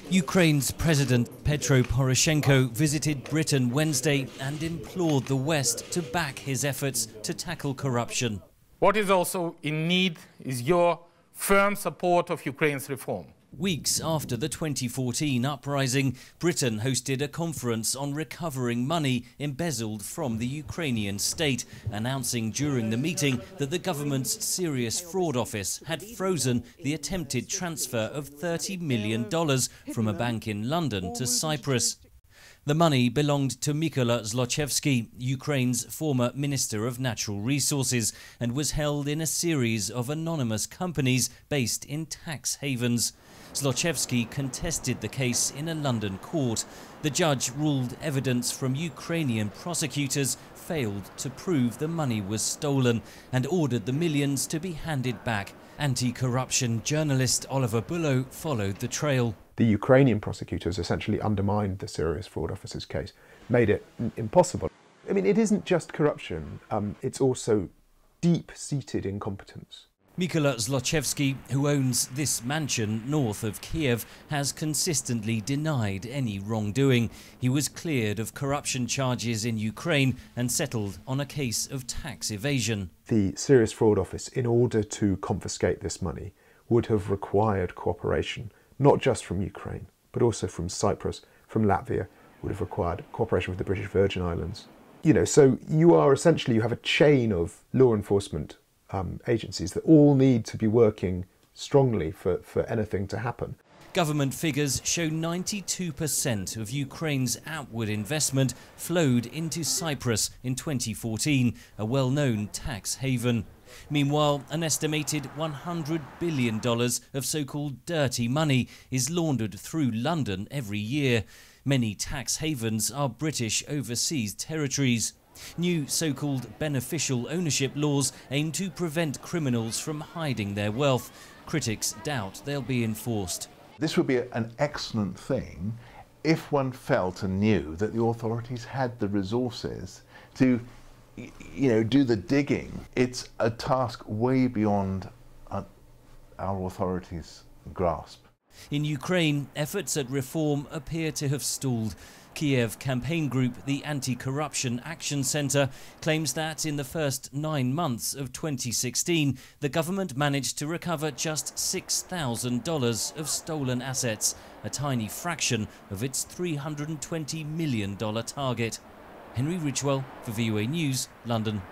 Ukraine's President Petro Poroshenko visited Britain Wednesday and implored the West to back his efforts to tackle corruption. What is also in need is your firm support of Ukraine's reform. Weeks after the 2014 uprising, Britain hosted a conference on recovering money embezzled from the Ukrainian state, announcing during the meeting that the government's Serious Fraud Office had frozen the attempted transfer of $30 million from a bank in London to Cyprus. The money belonged to Mykola Zlochevsky, Ukraine's former Minister of Natural Resources, and was held in a series of anonymous companies based in tax havens. Zlochevsky contested the case in a London court. The judge ruled evidence from Ukrainian prosecutors failed to prove the money was stolen and ordered the millions to be handed back. Anti-corruption journalist Oliver Bullough followed the trail. The Ukrainian prosecutors essentially undermined the Serious Fraud Office's case, made it impossible. I mean, it isn't just corruption, it's also deep-seated incompetence. Mykola Zlochevsky, who owns this mansion north of Kiev, has consistently denied any wrongdoing. He was cleared of corruption charges in Ukraine and settled on a case of tax evasion. The Serious Fraud Office, in order to confiscate this money, would have required cooperation, not just from Ukraine, but also from Cyprus, from Latvia, would have required cooperation with the British Virgin Islands. So you have a chain of law enforcement agencies that all need to be working strongly for anything to happen. Government figures show 92% of Ukraine's outward investment flowed into Cyprus in 2014, a well-known tax haven. Meanwhile, an estimated $100 billion of so-called dirty money is laundered through London every year. Many tax havens are British overseas territories. New so-called beneficial ownership laws aim to prevent criminals from hiding their wealth. Critics doubt they'll be enforced. This would be an excellent thing if one felt and knew that the authorities had the resources to, do the digging. It's a task way beyond our authorities' grasp. In Ukraine, efforts at reform appear to have stalled. Kiev campaign group, the Anti-Corruption Action Centre, claims that in the first 9 months of 2016, the government managed to recover just $6,000 of stolen assets, a tiny fraction of its $320 million target. Henry Ridgwell for VOA News, London.